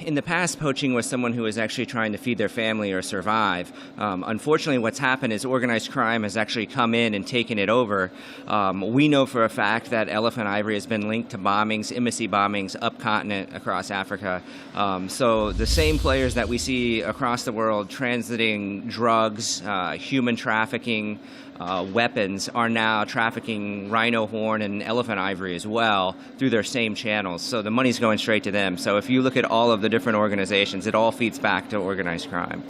In the past, poaching was someone who was actually trying to feed their family or survive. Unfortunately, what's happened is organized crime has actually come in and taken it over. We know for a fact that elephant ivory has been linked to bombings, embassy bombings, up continent across Africa. So the same players that we see across the world transiting drugs, human trafficking, weapons are now trafficking rhino horn and elephant ivory as well through their same channels. So the money's going straight to them. So if you look at all of the different organizations, it all feeds back to organized crime.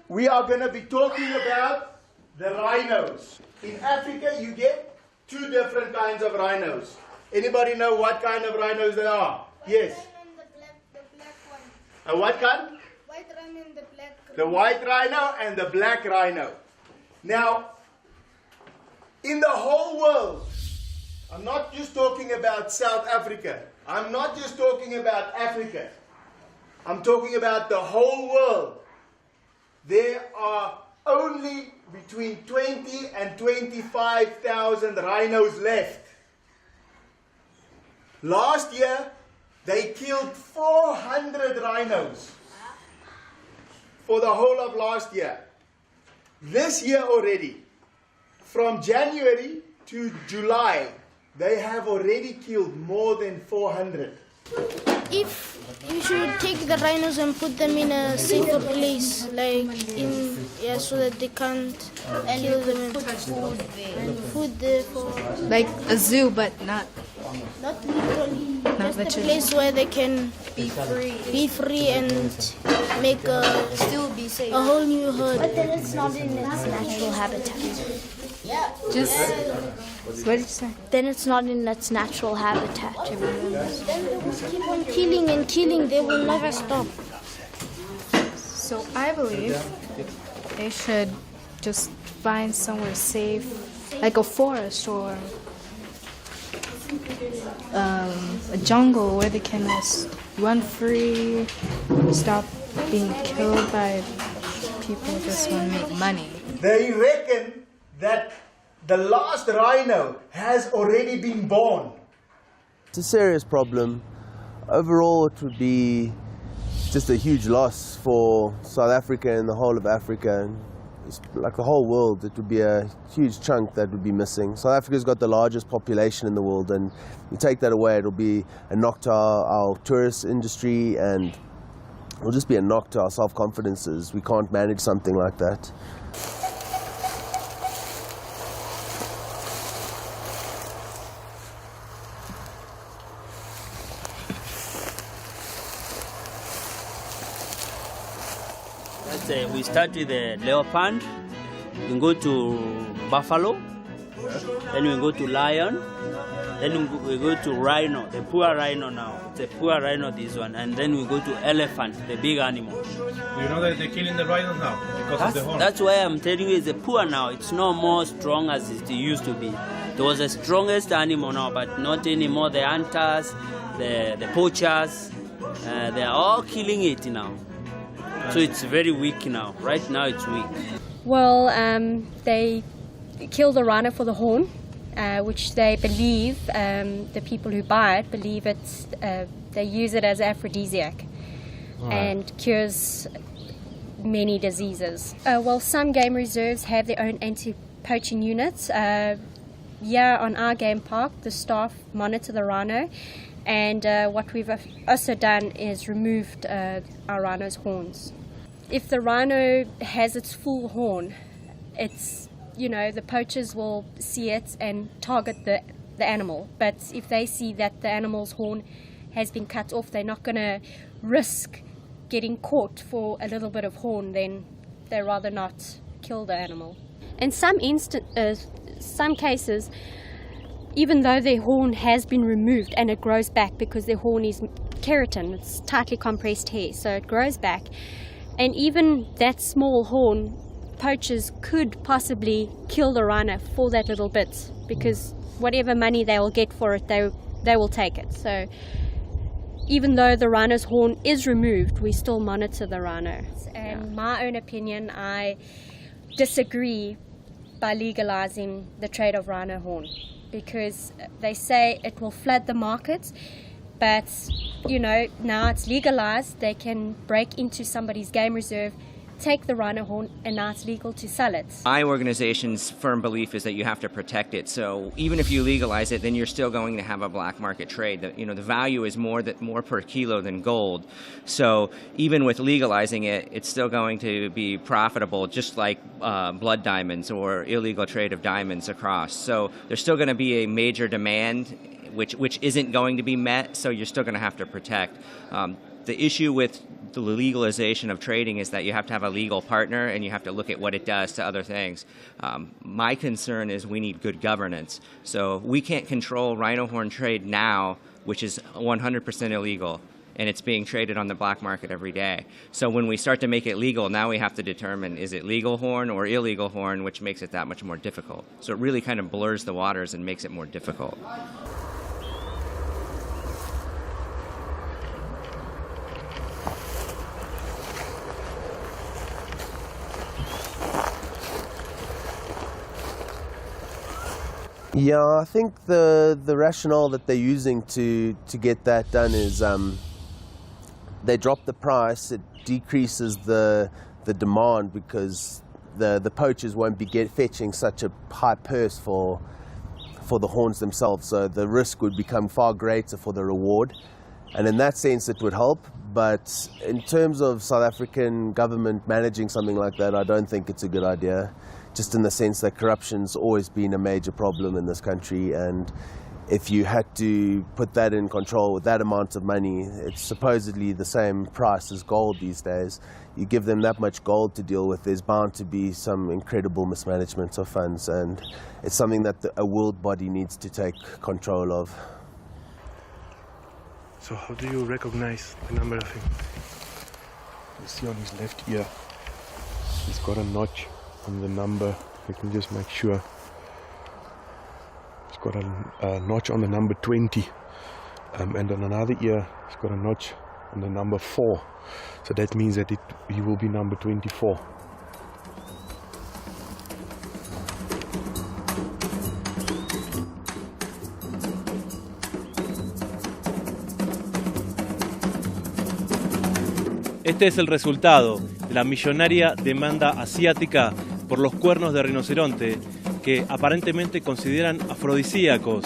We are going to be talking about the rhinos. In Africa, you get two different kinds of rhinos. Anybody know what kind of rhinos they are? Yes. The black one. A what kind? White rhino and the black. The white rhino and the black rhino. Now, in the whole world, I'm not just talking about South Africa. I'm not just talking about Africa. I'm talking about the whole world. There are only between 20 and 25,000 rhinos left. Last year, they killed 400 rhinos for the whole of last year. This year already, from January to July, they have already killed more than 400. If you should take the rhinos and put them in a safer place, like so that they can't kill them and put food there for. Like a zoo, but not Literally. Not Just literally. a place where they can be free. be free and make Still be safe. a whole new herd. But then it's not in its natural habitat. Just what did you say? Then it's not in its natural habitat. Then they will keep on killing and killing. They will never stop. So I believe they should just find somewhere safe, like a forest or a jungle where they can just run free, stop being killed by people who just want to make money. They reckon that the last rhino has already been born. It's a serious problem. Overall, it would be just a huge loss for South Africa and the whole of Africa. It's like the whole world, it would be a huge chunk that would be missing. South Africa's got the largest population in the world, and you take that away, it'll be a knock to our tourist industry, and it'll just be a knock to our self-confidences. We can't manage something like that. We start with the leopard, we go to buffalo, then we go to lion, then we go to rhino, the poor rhino now. It's a poor rhino, this one, and then we go to elephant, the big animal. You know that they're killing the rhinos now because of the horn. That's why I'm telling you it's a poor now. It's no more strong as it used to be. It was the strongest animal now, but not anymore. The hunters, the poachers, they are all killing it now. So it's very weak now. Right now it's weak. Well, they kill the rhino for the horn, which they believe, the people who buy it believe it's, they use it as aphrodisiac and cures many diseases. Well, some game reserves have their own anti-poaching units. Yeah, on our game park, the staff monitor the rhino, and what we've also done is removed our rhino's horns. If the rhino has its full horn, it's, the poachers will see it and target the animal. But if they see that the animal's horn has been cut off, they're not going to risk getting caught for a little bit of horn, then they'd rather not kill the animal. In some cases, even though their horn has been removed and it grows back because their horn is keratin, it's tightly compressed hair, so it grows back. And even that small horn, poachers could possibly kill the rhino for that little bit, because whatever money they will get for it, they will take it. So even though the rhino's horn is removed, we still monitor the rhino. In my own opinion, I disagree by legalizing the trade of rhino horn, because they say it will flood the market, but now it's legalized. They can break into somebody's game reserve, take the rhino horn, and now it's legal to sell it. My organization's firm belief is that you have to protect it. So even if you legalize it, then you're still going to have a black market trade. The value is more per kilo than gold. So even with legalizing it, it's still going to be profitable, just like blood diamonds or illegal trade of diamonds across. So there's still going to be a major demand, which isn't going to be met. So you're still going to have to protect. The issue with the legalization of trading is that you have to have a legal partner and you have to look at what it does to other things. My concern is we need good governance. So we can't control rhino horn trade now, which is 100% illegal, and it's being traded on the black market every day. So when we start to make it legal, now we have to determine, is it legal horn or illegal horn, which makes it that much more difficult. So it really kind of blurs the waters and makes it more difficult. Yeah, I think the rationale that they're using to get that done is they drop the price, it decreases the demand because the poachers won't be fetching such a high purse for the horns themselves, so the risk would become far greater for the reward, and in that sense it would help. But in terms of South African government managing something like that, I don't think it's a good idea, just in the sense that corruption's always been a major problem in this country, and if you had to put that in control with that amount of money, it's supposedly the same price as gold these days. You give them that much gold to deal with, there's bound to be some incredible mismanagement of funds, and it's something that a world body needs to take control of. So how do you recognize the number of him? You see on his left ear, he's got a notch on the number. Let me just make sure. He's got a notch on the number 20, and on another ear he's got a notch on the number 4. So that means that he will be number 24. Este es el resultado de la millonaria demanda asiática por los cuernos de rinoceronte, que aparentemente consideran afrodisíacos,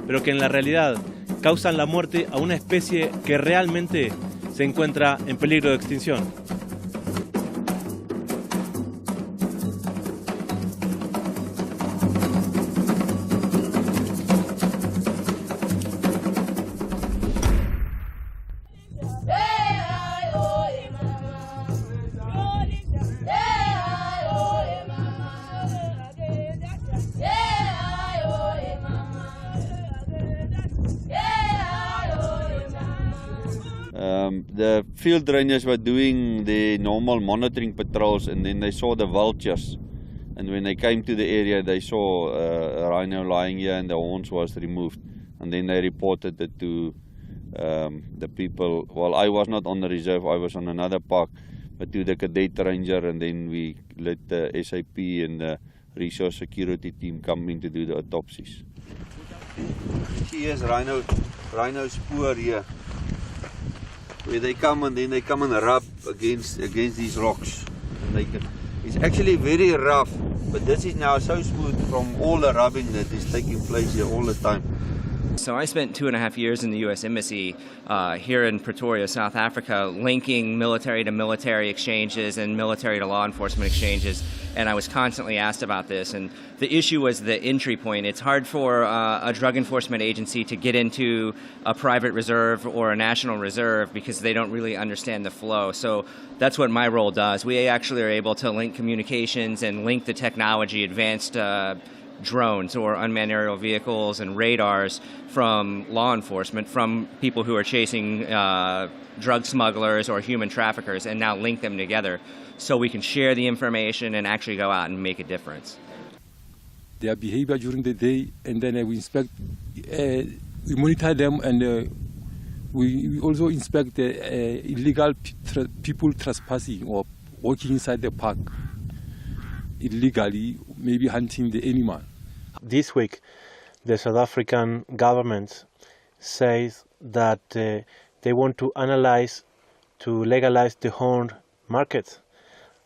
pero que en la realidad causan la muerte a una especie que realmente se encuentra en peligro de extinción. The field rangers were doing their normal monitoring patrols, and then they saw the vultures, and when they came to the area they saw a rhino lying here and the horns was removed, and then they reported it to the people. Well, I was not on the reserve, I was on another park, but to the cadet ranger, and then we let the SAP and the resource security team come in to do the autopsies. Here's rhino spoor here, where they come and then they come and rub against these rocks. And it's actually very rough, but this is now so smooth from all the rubbing that is taking place here all the time. So I spent 2.5 years in the U.S. Embassy here in Pretoria, South Africa, linking military to military exchanges and military to law enforcement exchanges, and I was constantly asked about this. And the issue was the entry point. It's hard for a drug enforcement agency to get into a private reserve or a national reserve because they don't really understand the flow. So that's what my role does. We actually are able to link communications and link the technology, advanced drones or unmanned aerial vehicles and radars from law enforcement, from people who are chasing drug smugglers or human traffickers, and now link them together so we can share the information and actually go out and make a difference. Their behavior during the day, and then we inspect, we monitor them, and We also inspect the illegal people trespassing or walking inside the park illegally, maybe hunting the animal. This week, the South African government says that they want to analyze to legalize the horn market.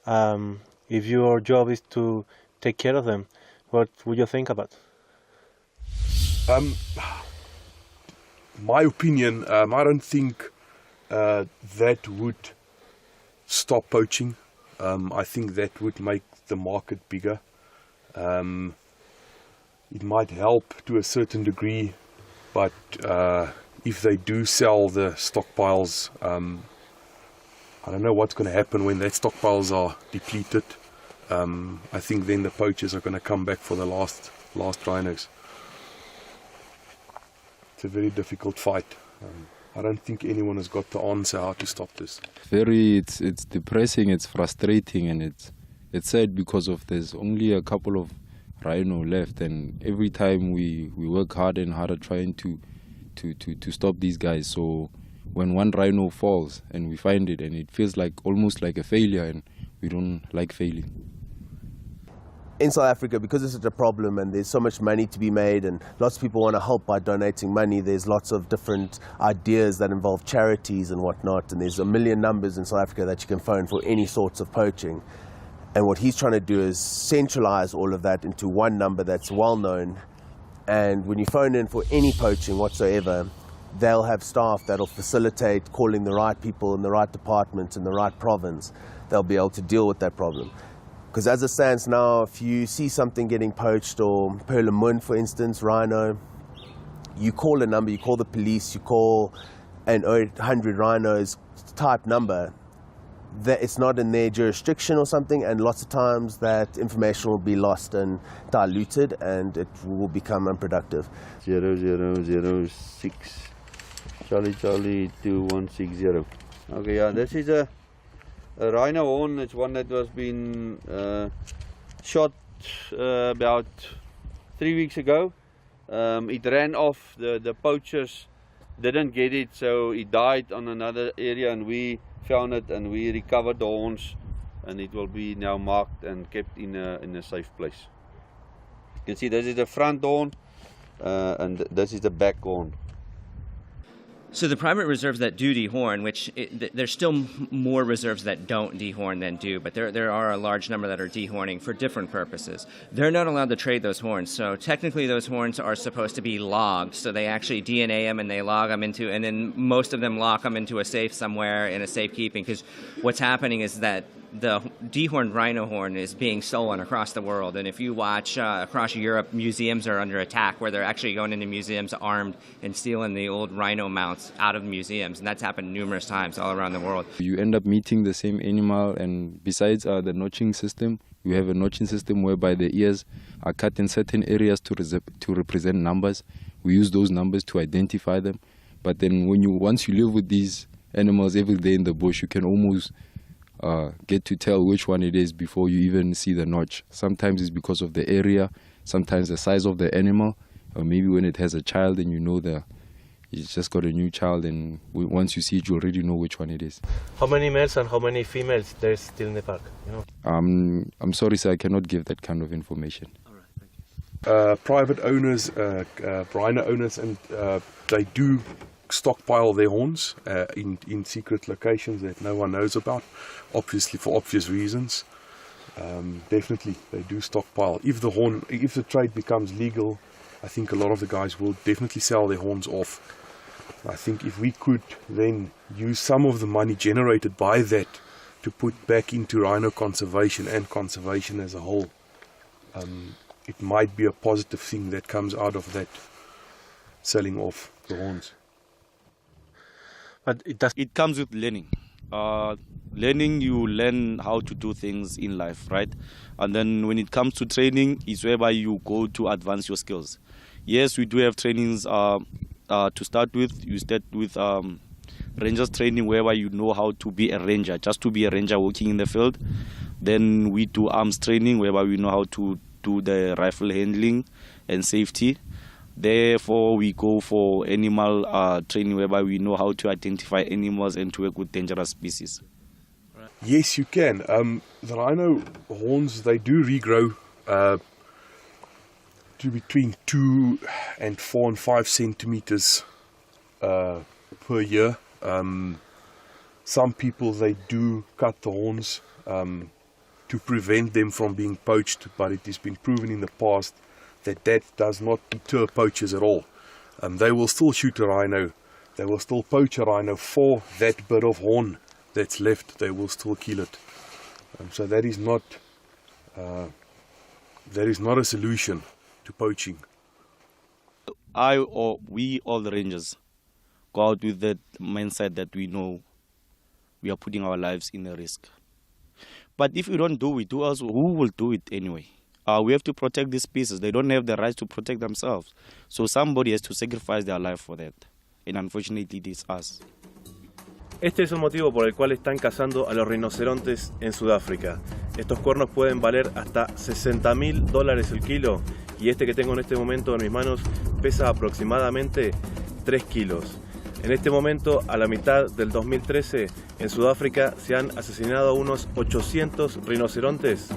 If your job is to take care of them, what would you think about? My opinion, I don't think that would stop poaching. I think that would make the market bigger. It might help to a certain degree, but if they do sell the stockpiles, I don't know what's going to happen when that stockpiles are depleted. I think then the poachers are going to come back for the last rhinos. It's a very difficult fight. I don't think anyone has got the answer how to stop this. It's depressing, it's frustrating, and it's sad because of there's only a couple of rhino left, and every time we work harder and harder trying to stop these guys. So when one rhino falls and we find it, and it feels like almost like a failure, and we don't like failing. In South Africa, because it's such a problem and there's so much money to be made and lots of people want to help by donating money, there's lots of different ideas that involve charities and whatnot, and there's a million numbers in South Africa that you can phone for any sorts of poaching. And what he's trying to do is centralize all of that into one number that's well known, and when you phone in for any poaching whatsoever, they'll have staff that'll facilitate calling the right people in the right department in the right province. They'll be able to deal with that problem. Because as it stands now, if you see something getting poached, or Perlemoen, for instance, rhino, you call a number, you call the police, you call an 800 rhinos type number, that it's not in their jurisdiction or something, and lots of times that information will be lost and diluted and it will become unproductive. 0006 Charlie 2160. Okay, yeah, this is a rhino horn. It's one that was been shot about 3 weeks ago. It ran off, the poachers didn't get it, so it died on another area, and we found it and we recovered the horns, and it will be now marked and kept in a safe place. You can see this is the front horn and this is the back horn. So the private reserves that do dehorn, there's still more reserves that don't dehorn than do, but there are a large number that are dehorning for different purposes. They're not allowed to trade those horns, so technically those horns are supposed to be logged, so they actually DNA them and they log them into, and then most of them lock them into a safe somewhere in a safekeeping, because what's happening is that the dehorned rhino horn is being stolen across the world, and if you watch across Europe, museums are under attack where they're actually going into museums armed and stealing the old rhino mounts out of museums, and that's happened numerous times all around the world. You end up meeting the same animal, and besides the notching system, we have a notching system whereby the ears are cut in certain areas to represent numbers. We use those numbers to identify them, but then once you live with these animals every day in the bush, you can almost get to tell which one it is before you even see the notch. Sometimes it's because of the area, sometimes the size of the animal, or maybe when it has a child and you know it's just got a new child, and once you see it, you already know which one it is. How many males and how many females there's still in the park? You know? I'm sorry, sir, I cannot give that kind of information. All right, thank you. Private owners, rhino owners, and they do stockpile their horns in secret locations that no one knows about, obviously for obvious reasons. Definitely they do stockpile. If the trade becomes legal, I think a lot of the guys will definitely sell their horns off. I think if we could then use some of the money generated by that to put back into rhino conservation and conservation as a whole, it might be a positive thing that comes out of that selling off the horns. But it comes with learning. Learning, you learn how to do things in life, right? And then when it comes to training, it's whereby you go to advance your skills. Yes, we do have trainings to start with. You start with rangers training, whereby you know how to be a ranger, just to be a ranger working in the field. Then we do arms training, whereby we know how to do the rifle handling and safety. Therefore, we go for animal training whereby we know how to identify animals and to work with dangerous species. Yes, you can. The rhino horns, they do regrow to between 2 and 4 and 5 centimeters per year. Some people, they do cut the horns to prevent them from being poached, but it has been proven in the past that that does not deter poachers at all. They will still shoot a rhino, they will still poach a rhino for that bit of horn that's left. They will still kill it. So that is not a solution to poaching. We all the rangers go out with that mindset that we know we are putting our lives in a risk. But if we don't do it, who will do it anyway? We have to protect these species. They don't have the right to protect themselves. So somebody has to sacrifice their life for that. And unfortunately, it is us. Este es el motivo por el cual están cazando a los rinocerontes en Sudáfrica. Estos cuernos pueden valer hasta $60.000 el kilo y este que tengo en este momento en mis manos pesa aproximadamente 3 kilos. En este momento, a la mitad del 2013, en Sudáfrica se han asesinado unos 800 rinocerontes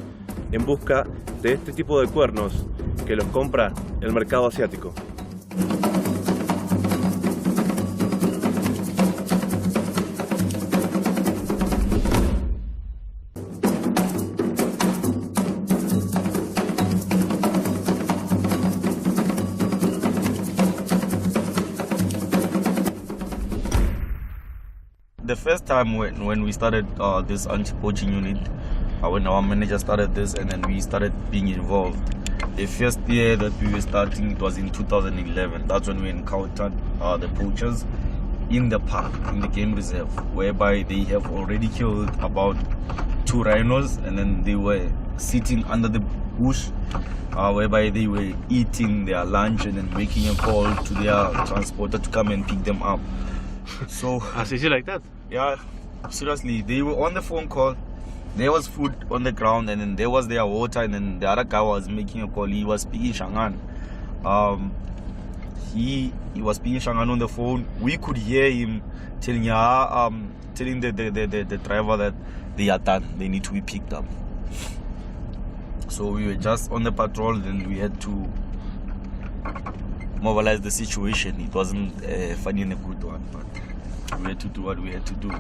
en busca de este tipo de cuernos que los compra el mercado asiático. The first time when we started this anti-poaching unit, when our manager started this and then we started being involved, the first year that we were starting, it was in 2011. That's when we encountered the poachers in the park, in the game reserve, whereby they have already killed about 2 rhinos and then they were sitting under the bush, whereby they were eating their lunch and then making a call to their transporter to come and pick them up. So As easy like that? Yeah, seriously, they were on the phone call, there was food on the ground and then there was their water and then the other guy was making a call. He was speaking Shangan. He was speaking Shangan on the phone. We could hear him telling the driver that they are done, they need to be picked up. So we were just on the patrol and we had to mobilize the situation. It wasn't funny and a good one, but we had to do what we had to do.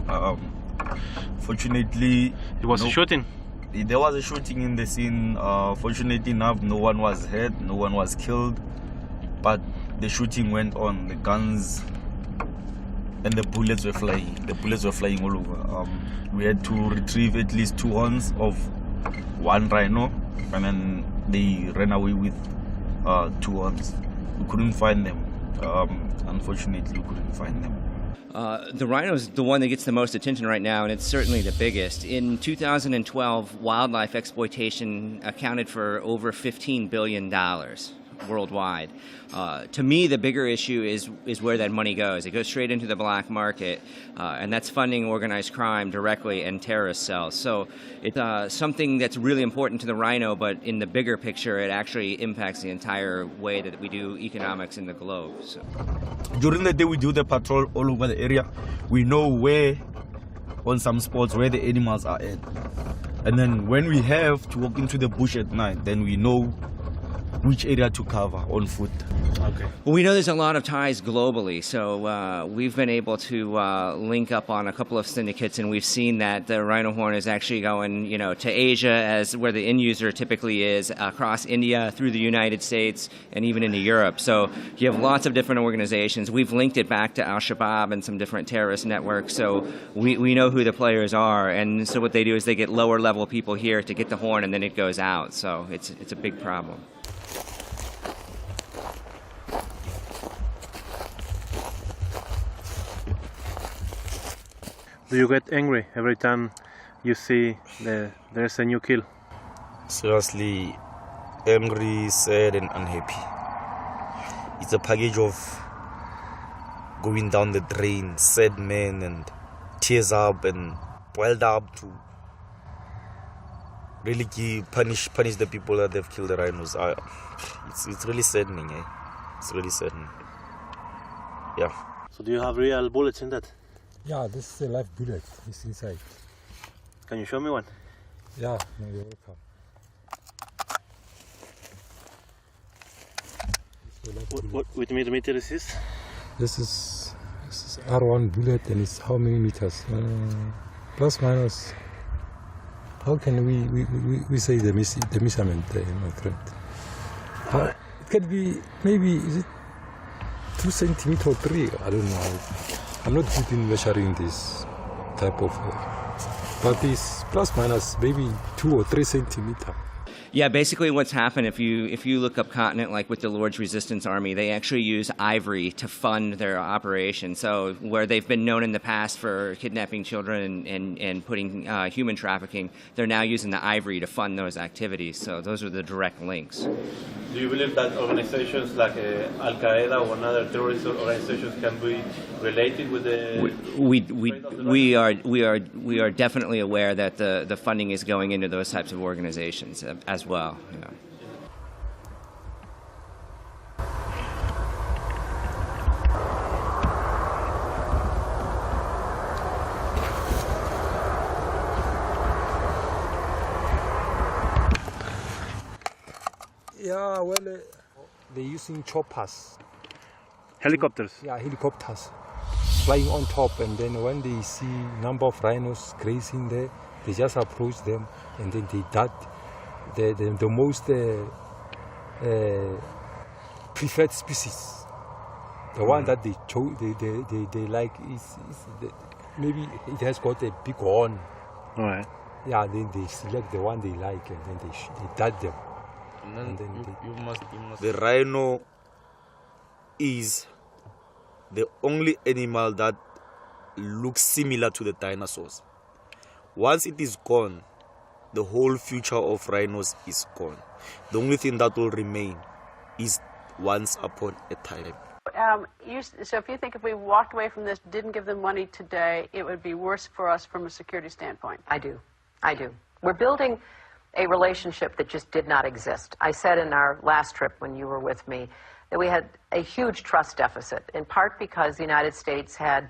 Fortunately, it was a shooting. There was a shooting in the scene. Fortunately enough, no one was hurt, no one was killed, but the shooting went on. The guns and the bullets were flying. The bullets were flying all over. We had to retrieve at least 2 horns of 1 rhino, and then they ran away with 2 horns. We couldn't find them. Unfortunately, we couldn't find them. The rhino is the one that gets the most attention right now, and it's certainly the biggest. In 2012, wildlife exploitation accounted for over $15 billion worldwide. To me, the bigger issue is where that money goes. It goes straight into the black market, and that's funding organized crime directly and terrorist cells. So it's something that's really important to the rhino, but in the bigger picture, it actually impacts the entire way that we do economics in the globe. So. During the day, we do the patrol all over the area. We know where, on some spots, where the animals are at. And then when we have to walk into the bush at night, then we know which area to cover on foot. Okay. Well, we know there's a lot of ties globally, so we've been able to link up on a couple of syndicates, and we've seen that the rhino horn is actually going, to Asia, as where the end user typically is, across India, through the United States, and even into Europe. So you have lots of different organizations. We've linked it back to Shabab and some different terrorist networks, so we know who the players are, and so what they do is they get lower level people here to get the horn, and then it goes out. So it's a big problem. Do you get angry every time you see there's a new kill? Seriously, angry, sad and unhappy. It's a package of going down the drain, sad man and tears up and boiled up to really punish the people that they've killed the rhinos. It's really saddening. It's really sad. Yeah. So do you have real bullets in that? Yeah, this is a live bullet. It's inside. Can you show me one? Yeah, no, you're welcome. What millimeter is this? This is R1 bullet, and it's how many meters? Plus minus. How can we say the measurement, my friend? It can be maybe, is it 2 centimeters or 3? I don't know. I'm not good in measuring this type of, but it's plus minus maybe 2 or 3 centimeters. Yeah, basically what's happened, if you look up continent, like with the Lord's Resistance Army, they actually use ivory to fund their operation. So where they've been known in the past for kidnapping children and putting human trafficking, they're now using the ivory to fund those activities. So those are the direct links. Do you believe that organizations like Qaeda or other terrorist organizations can be related with the? We are definitely aware that the funding is going into those types of organizations as well. You know. Yeah, well, they're using choppers. Helicopters? Yeah, helicopters flying on top, and then when they see number of rhinos grazing there, they just approach them, and then they dart. The most preferred species, the one that they like is maybe it has got a big horn. Right. Yeah, then they select the one they like, and then they dart them. And then the rhino is the only animal that looks similar to the dinosaurs. Once it is gone, the whole future of rhinos is gone. The only thing that will remain is once upon a time. So if you think if we walked away from this, didn't give them money today, it would be worse for us from a security standpoint. I do. We're building a relationship that just did not exist. I said in our last trip when you were with me that we had a huge trust deficit, in part because the United States had,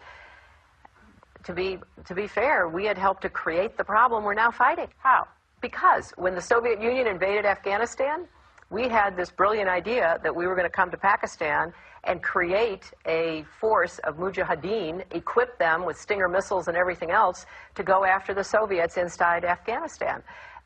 to be fair, we had helped to create the problem we're now fighting. How? Because when the Soviet Union invaded Afghanistan, we had this brilliant idea that we were going to come to Pakistan and create a force of mujahideen, equip them with Stinger missiles and everything else to go after the Soviets inside Afghanistan.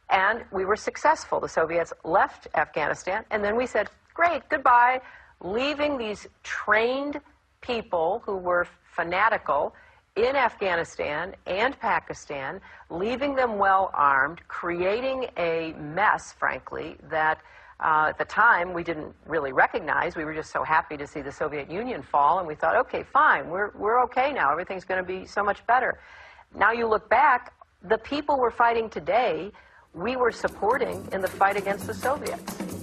And we were successful. The Soviets left Afghanistan, and then we said, great, goodbye, leaving these trained people who were fanatical in Afghanistan and Pakistan, leaving them well armed, creating a mess, frankly, that at the time we didn't really recognize. We were just so happy to see the Soviet Union fall, and we thought, okay, fine, we're okay now. Everything's going to be so much better. Now you look back, the people we're fighting today, we were supporting in the fight against the Soviets.